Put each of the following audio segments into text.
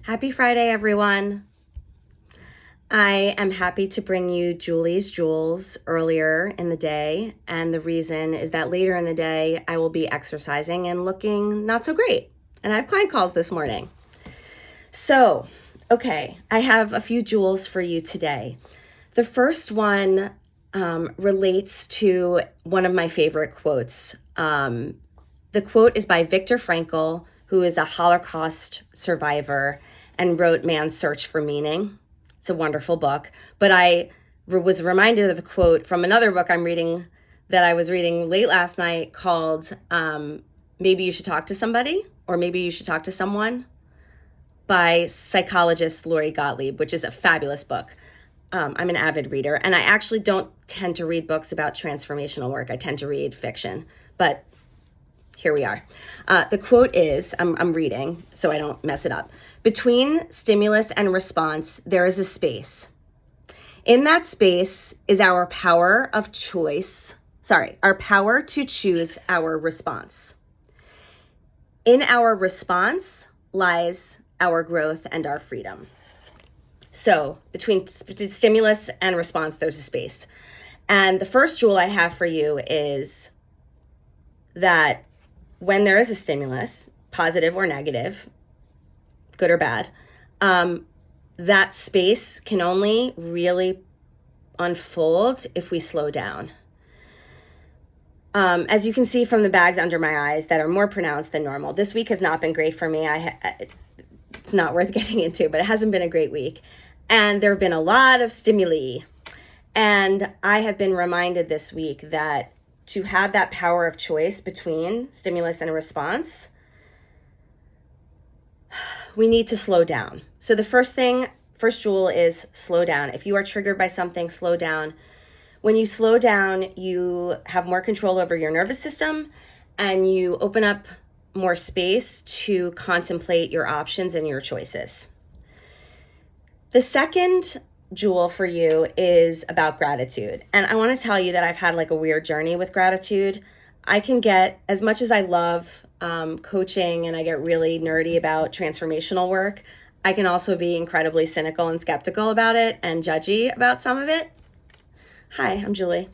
Happy Friday, everyone. I am happy to bring you Julie's Jewels earlier in the day. And the reason is that later in the day, I will be exercising and looking not so great. And I have client calls this morning. So, okay, I have a few jewels for you today. The first one relates to one of my favorite quotes. The quote is by Viktor Frankl, who is a Holocaust survivor and wrote Man's Search for Meaning. It's a wonderful book. But I was reminded of the quote from another book I'm reading that I was reading late last night called Maybe You Should Talk to Somebody, or Maybe You Should Talk to Someone, by psychologist Lori Gottlieb, which is a fabulous book. I'm an avid reader, and I actually don't tend to read books about transformational work. I tend to read fiction, but here we are. The quote is, I'm reading so I don't mess it up. Between stimulus and response, there is a space. In that space is our power of choice. Our power to choose our response. In our response lies our growth and our freedom. So between stimulus and response, there's a space. And the first jewel I have for you is that when there is a stimulus, positive or negative, good or bad, that space can only really unfold if we slow down. As you can see from the bags under my eyes that are more pronounced than normal, this week has not been great for me. It's not worth getting into, but it hasn't been a great week. And there have been a lot of stimuli. And I have been reminded this week that to have that power of choice between stimulus and a response, we need to slow down. So the first jewel is slow down. If you are triggered by something, slow down. When you slow down, you have more control over your nervous system and you open up more space to contemplate your options and your choices. The second jewel for you is about gratitude. And I want to tell you that I've had like a weird journey with gratitude. I can get, as much as I love coaching and I get really nerdy about transformational work, I can also be incredibly cynical and skeptical about it and judgy about some of it. Hi, I'm Julie.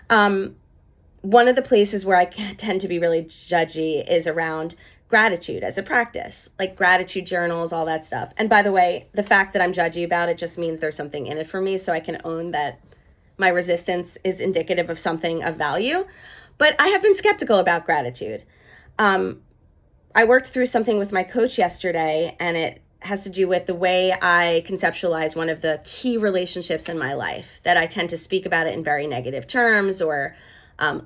One of the places where I tend to be really judgy is around gratitude as a practice, like gratitude journals, all that stuff. And by the way, the fact that I'm judgy about it just means there's something in it for me, so I can own that my resistance is indicative of something of value. But I have been skeptical about gratitude. I worked through something with my coach yesterday, and it has to do with the way I conceptualize one of the key relationships in my life, that I tend to speak about it in very negative terms or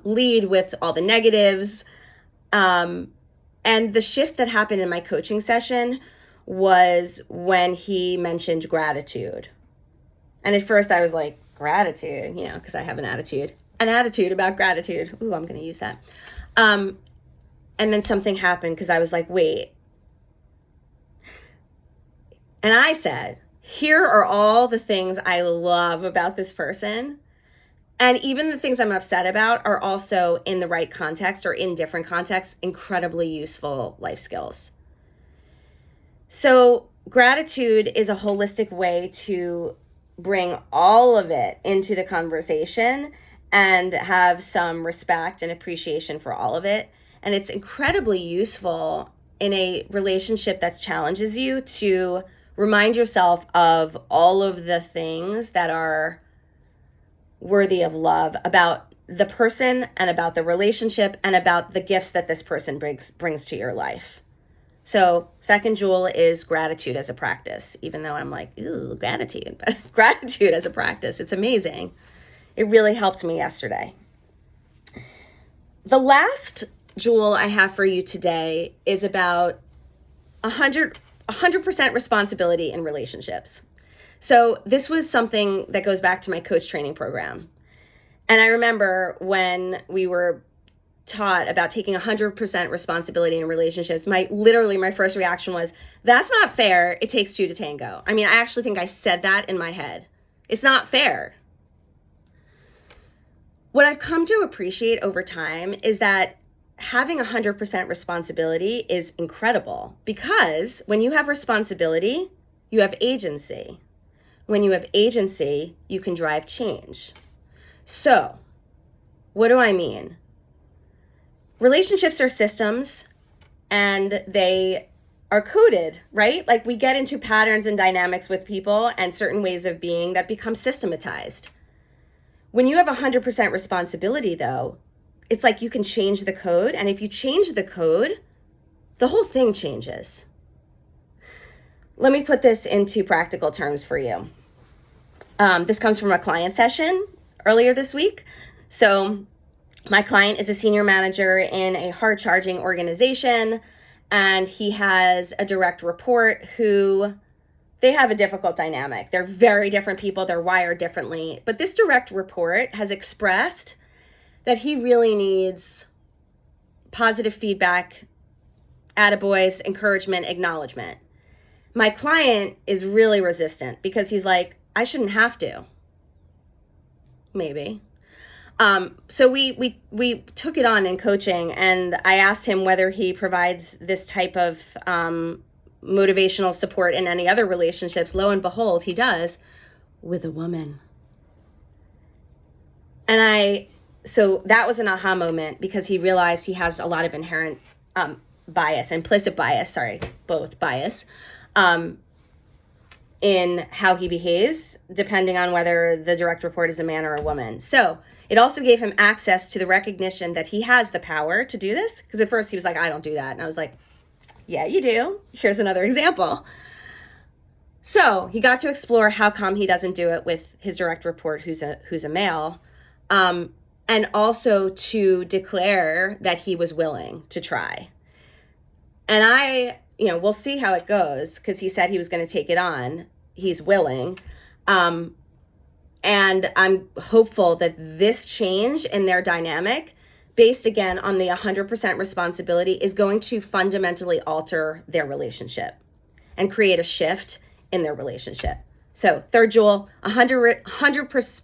lead with all the negatives. And the shift that happened in my coaching session was when he mentioned gratitude. And at first I was like, gratitude, because I have an attitude about gratitude. Ooh, I'm going to use that. And then something happened because I was like, wait. And I said, here are all the things I love about this person. And even the things I'm upset about are also, in the right context or in different contexts, incredibly useful life skills. So gratitude is a holistic way to bring all of it into the conversation and have some respect and appreciation for all of it. And it's incredibly useful in a relationship that challenges you to remind yourself of all of the things that are worthy of love about the person and about the relationship and about the gifts that this person brings to your life. So second jewel is gratitude as a practice, even though I'm like, ooh, gratitude, but gratitude as a practice. It's amazing. It really helped me yesterday. The last jewel I have for you today is about 100% responsibility in relationships. So this was something that goes back to my coach training program. And I remember when we were taught about taking 100% responsibility in relationships, my first reaction was, that's not fair. It takes two to tango. I mean, I actually think I said that in my head. It's not fair. What I've come to appreciate over time is that having 100% responsibility is incredible, because when you have responsibility, you have agency. When you have agency, you can drive change. So, what do I mean? Relationships are systems, and they are coded, right? Like, we get into patterns and dynamics with people and certain ways of being that become systematized. When you have 100% responsibility, though, it's like you can change the code. And if you change the code, the whole thing changes. Let me put this into practical terms for you. This comes from a client session earlier this week. So my client is a senior manager in a hard-charging organization, and he has a direct report who they have a difficult dynamic. They're very different people. They're wired differently. But this direct report has expressed that he really needs positive feedback, attaboys, encouragement, acknowledgement. My client is really resistant because he's like, I shouldn't have to. Maybe. So we took it on in coaching, and I asked him whether he provides this type of motivational support in any other relationships. Lo and behold, he does, with a woman. And so that was an aha moment, because he realized he has a lot of inherent implicit bias, both bias, in how he behaves, depending on whether the direct report is a man or a woman. So it also gave him access to the recognition that he has the power to do this. Because at first he was like, I don't do that. And I was like, yeah, you do. Here's another example. So he got to explore how come he doesn't do it with his direct report, who's a male, and also to declare that he was willing to try. And we'll see how it goes, because he said he was going to take it on. He's willing. And I'm hopeful that this change in their dynamic, based again on the 100% responsibility, is going to fundamentally alter their relationship and create a shift in their relationship. So third jewel, 100%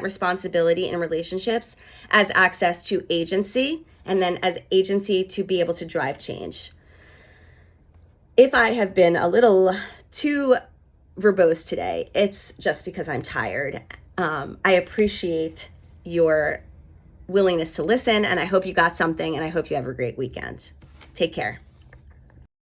responsibility in relationships as access to agency, and then as agency to be able to drive change. If I have been a little too verbose today, it's just because I'm tired. I appreciate your willingness to listen, and I hope you got something, and I hope you have a great weekend. Take care.